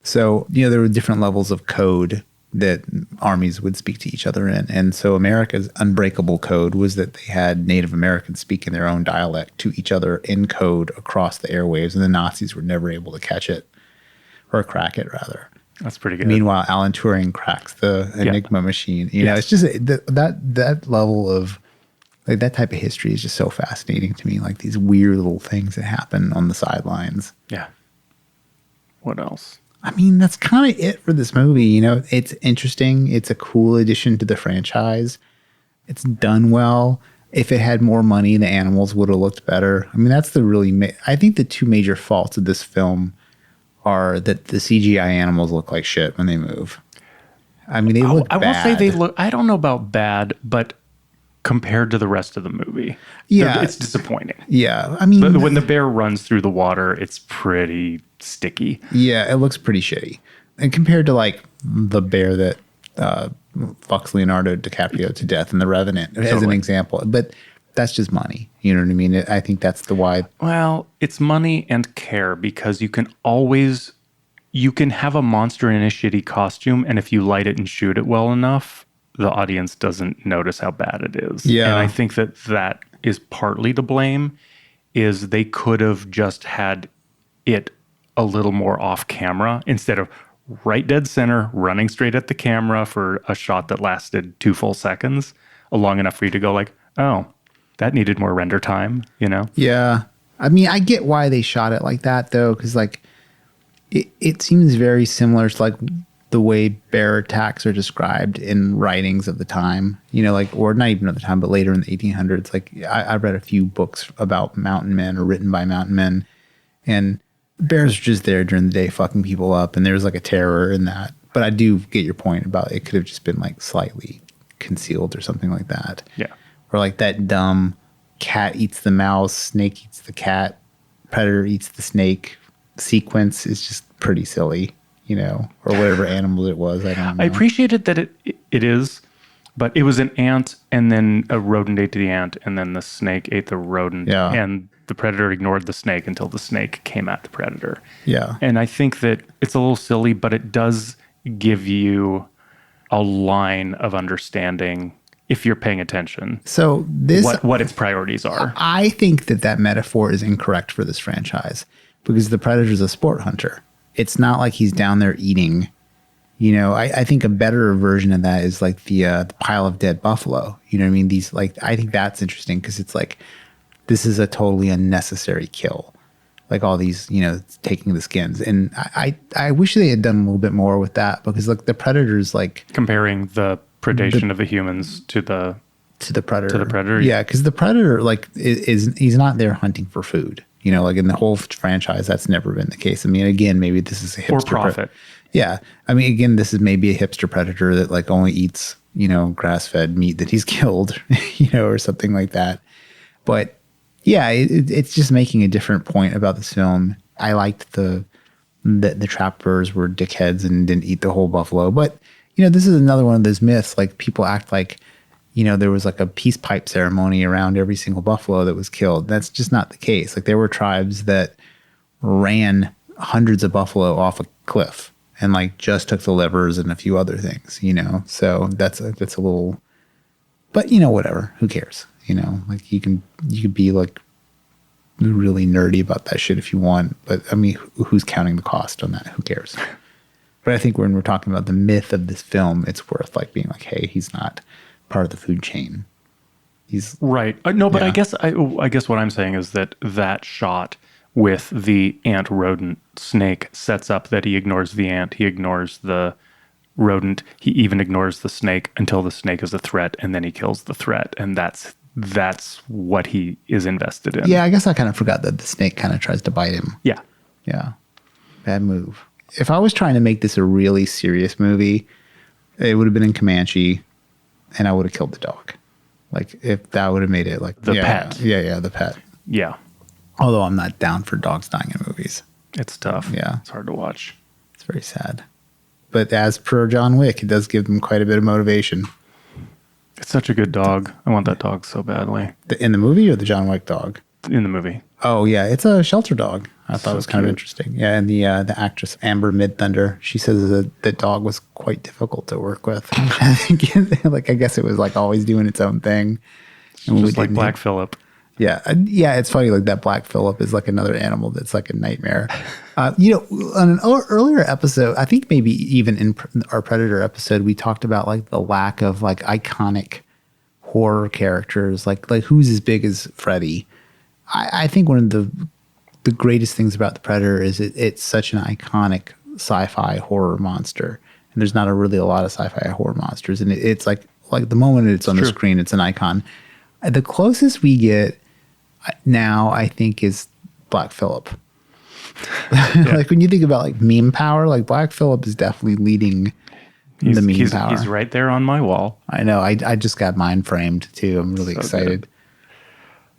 So, you know, there were different levels of code that armies would speak to each other in. And so America's unbreakable code was that they had Native Americans speak in their own dialect to each other in code across the airwaves, and the Nazis were never able to catch it. Or crack it, rather. That's pretty good. Meanwhile, Alan Turing cracks the Enigma machine. You know, it's just that level of like that type of history is just so fascinating to me. Like these weird little things that happen on the sidelines. Yeah. What else? I mean, that's kind of it for this movie. You know, it's interesting. It's a cool addition to the franchise. It's done well. If it had more money, the animals would have looked better. I mean, that's the really. I think the two major faults of this film are that the CGI animals look like shit when they move. I mean, they look bad. I will say they look, I don't know about bad, but compared to the rest of the movie, yeah, it's disappointing. Yeah. I mean, but when the bear runs through the water, it's pretty sticky. Yeah, it looks pretty shitty. And compared to like the bear that fucks Leonardo DiCaprio to death in The Revenant as an example. But that's just money. You know what I mean? I think that's the why. Well, it's money and care, because you can have a monster in a shitty costume, and if you light it and shoot it well enough, the audience doesn't notice how bad it is. Yeah. And I think that is partly to blame, is they could have just had it a little more off camera instead of right dead center, running straight at the camera for a shot that lasted 2 full seconds, long enough for you to go like, oh, that needed more render time, you know? Yeah. I mean, I get why they shot it like that, though, because, like, it seems very similar to, like, the way bear attacks are described in writings of the time, like, or not even of the time, but later in the 1800s. Like I read a few books about mountain men or written by mountain men, and bears are just there during the day fucking people up, and there's like a terror in that. But I do get your point about it could have just been like slightly concealed or something like that. Yeah. Or like that dumb cat eats the mouse, snake eats the cat, predator eats the snake sequence is just pretty silly, or whatever animal it was. I don't know. I appreciated that it is, but it was an ant, and then a rodent ate the ant, and then the snake ate the rodent. Yeah. And the predator ignored the snake until the snake came at the predator. Yeah. And I think that it's a little silly, but it does give you a line of understanding if you're paying attention. So what its priorities are. I think that metaphor is incorrect for this franchise because the predator's a sport hunter. It's not like he's down there eating. I think a better version of that is like the pile of dead buffalo. You know what I mean? These I think that's interesting because it's like this is a totally unnecessary kill. Like all these, taking the skins. And I wish they had done a little bit more with that because like the predator's like comparing the predation of the humans to the predator. To the predator. Yeah, because the predator like he's not there hunting for food. Like in the whole franchise, that's never been the case. I mean, again, maybe this is a hipster or profit. Yeah, I mean, again, this is maybe a hipster predator that like only eats grass-fed meat that he's killed, or something like that. But yeah, it's just making a different point about this film. I liked the trappers were dickheads and didn't eat the whole buffalo, but this is another one of those myths. Like people act like there was like a peace pipe ceremony around every single buffalo that was killed. That's just not the case. Like there were tribes that ran hundreds of buffalo off a cliff and like just took the livers and a few other things, So that's a little, but whatever. Who cares? Like you could be like really nerdy about that shit if you want, but I mean, who's counting the cost on that? Who cares? But I think when we're talking about the myth of this film, it's worth like being like, hey, he's not part of the food chain. He's right. No, but yeah. I guess what I'm saying is that shot with the ant rodent snake sets up that he ignores the ant, he ignores the rodent, he even ignores the snake until the snake is a threat, and then he kills the threat, and that's what he is invested in. Yeah, I guess I kind of forgot that the snake kind of tries to bite him. Yeah. Yeah. Bad move. If I was trying to make this a really serious movie, it would have been in Comanche, and I would have killed the dog. Like, if that would have made it like... The pet. Yeah, the pet. Yeah. Although I'm not down for dogs dying in movies. It's tough. Yeah. It's hard to watch. It's very sad. But as per John Wick, it does give them quite a bit of motivation. It's such a good dog. I want that dog so badly. In the movie or the John Wick dog? In the movie. Oh, yeah. It's a shelter dog. I thought So it was kind of cute. interesting. Yeah, and the actress Amber Midthunder, she says that the dog was quite difficult to work with. I think, like, I guess it was like always doing its own thing. And Just like Black Phillip. Yeah. Yeah, it's funny. Like that Black Phillip is like another animal that's like a nightmare. On an earlier episode, I think maybe even in our Predator episode, we talked about like the lack of like iconic horror characters. Like who's as big as Freddy? I think one of the greatest things about the Predator is it's such an iconic sci-fi horror monster. And there's not really a lot of sci-fi horror monsters. And it's like the moment it's on the screen, it's an icon. The closest we get now, I think, is Black Phillip. Like when you think about like meme power, like Black Phillip is definitely leading the meme power. He's right there on my wall. I know. I just got mine framed too. I'm really excited.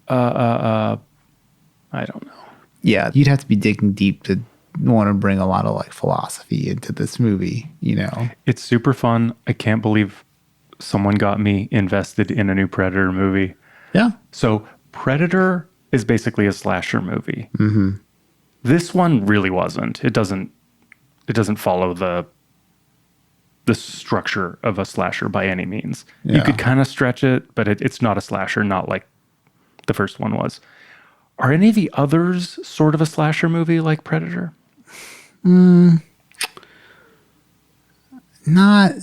I don't know. Yeah, you'd have to be digging deep to want to bring a lot of like philosophy into this movie. It's super fun. I can't believe someone got me invested in a new Predator movie. Yeah. So Predator is basically a slasher movie. Mm-hmm. This one really wasn't. It doesn't follow the structure of a slasher by any means. Yeah. You could kind of stretch it, but it's not a slasher, not like the first one was. Are any of the others sort of a slasher movie like Predator? Not,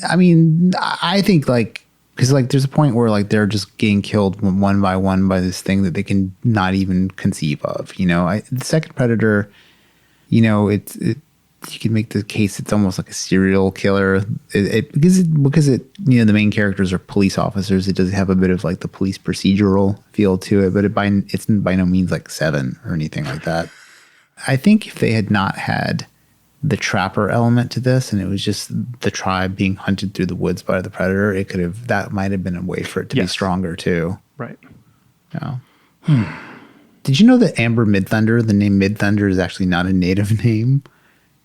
I mean, I think like, because like there's a point where like they're just getting killed one by one by this thing that they can not even conceive of, the second Predator, it's you can make the case it's almost like a serial killer. Because the main characters are police officers. It does have a bit of like the police procedural feel to it, but it's by no means like Seven or anything like that. I think if they had not had the trapper element to this, and it was just the tribe being hunted through the woods by the predator, that might have been a way for it to be stronger too. Right. Yeah. Did you know that Amber Midthunder, the name Midthunder, is actually not a native name?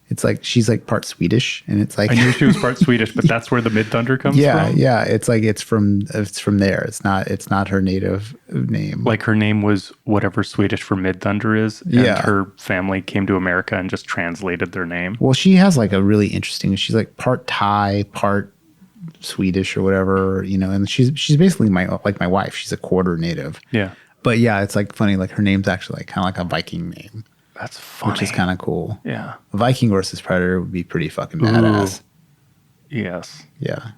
It's like she's like part Swedish, and it's like I knew she was part Swedish, but that's where the Midthunder comes from. Yeah. It's like it's from there. It's not her native name. Like her name was whatever Swedish for Midthunder is, and her family came to America and just translated their name. Well, she has like a really interesting. She's like part Thai, part Swedish or whatever, and she's basically my wife. She's a quarter native. Yeah. But yeah, it's like funny. Like her name's actually like kind of like a Viking name. That's funny. Which is kind of cool. Yeah. A Viking versus Predator would be pretty fucking badass. Ooh. Yes. Yeah.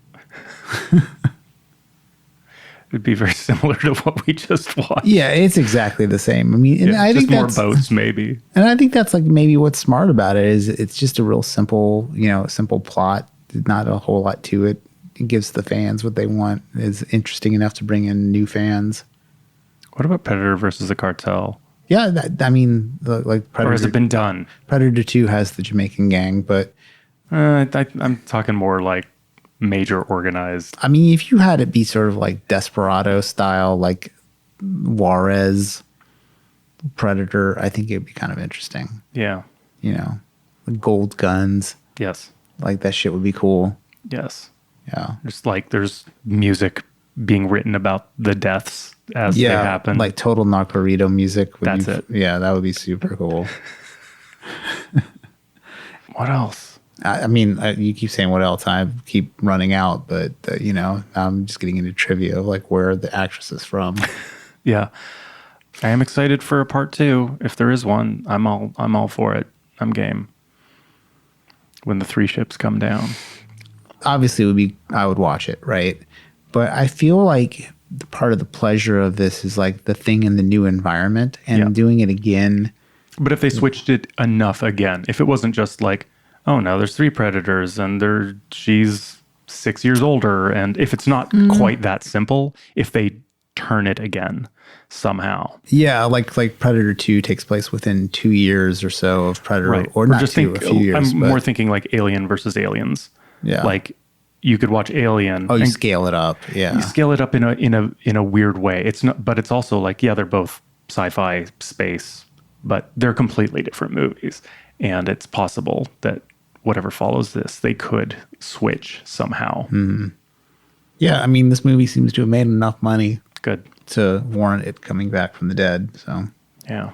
It'd be very similar to what we just watched. Yeah, it's exactly the same. I mean, and I think more boats, maybe. And I think that's like maybe what's smart about it is it's just a real simple, simple plot. Not a whole lot to it. It gives the fans what they want. Is interesting enough to bring in new fans. What about Predator versus the Cartel? Yeah, like Predator. Or has it been done? Predator 2 has the Jamaican gang, but I'm talking more like major organized. I mean, if you had it be sort of like Desperado style, like Juarez Predator, I think it'd be kind of interesting. Yeah. Gold guns. Yes. Like that shit would be cool. Yes. Yeah. Just like there's music being written about the deaths as they happen. Like total Narcorito music. That's it. Yeah, that would be super cool. What else? I mean, you keep saying what else. I keep running out, but I'm just getting into trivia of like where the actress is from. Yeah, I am excited for a part 2. If there is one, I'm all for it. I'm game. When the 3 ships come down, obviously I would watch it, right? But I feel like the part of the pleasure of this is like the thing in the new environment and doing it again. But if they switched it enough again, if it wasn't just like, oh no, there's 3 predators and she's 6 years older, and if it's not quite that simple, if they turn it again somehow. Yeah, like Predator 2 takes place within 2 years or so of Predator, right. or not just a few years. I'm more thinking like Alien versus Aliens. Yeah, like you could watch Alien. Oh, you scale it up. Yeah, you scale it up in a weird way. It's not, but it's also like they're both sci-fi space, but they're completely different movies, and it's possible that whatever follows this, they could switch somehow. Mm-hmm. Yeah, I mean, this movie seems to have made enough money. Good. To warrant it coming back from the dead. So, yeah.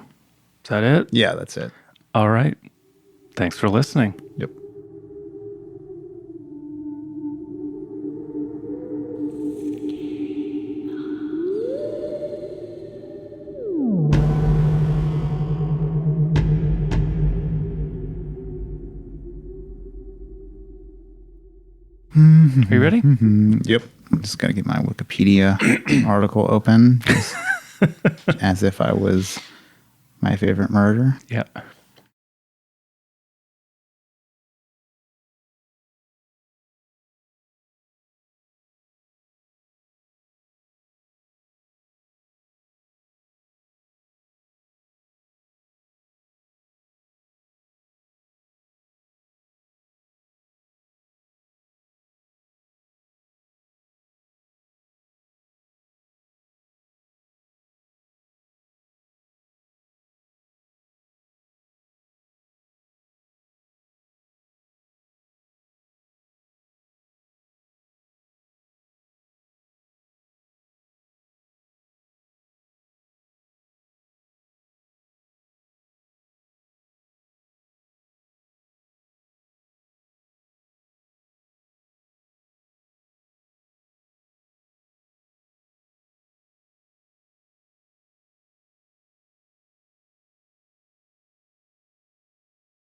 Is that it? Yeah, that's it. All right. Thanks for listening. Yep. Are you ready? Mm-hmm. Yep. I'm just going to get my Wikipedia article open as if I was my favorite murder. Yeah.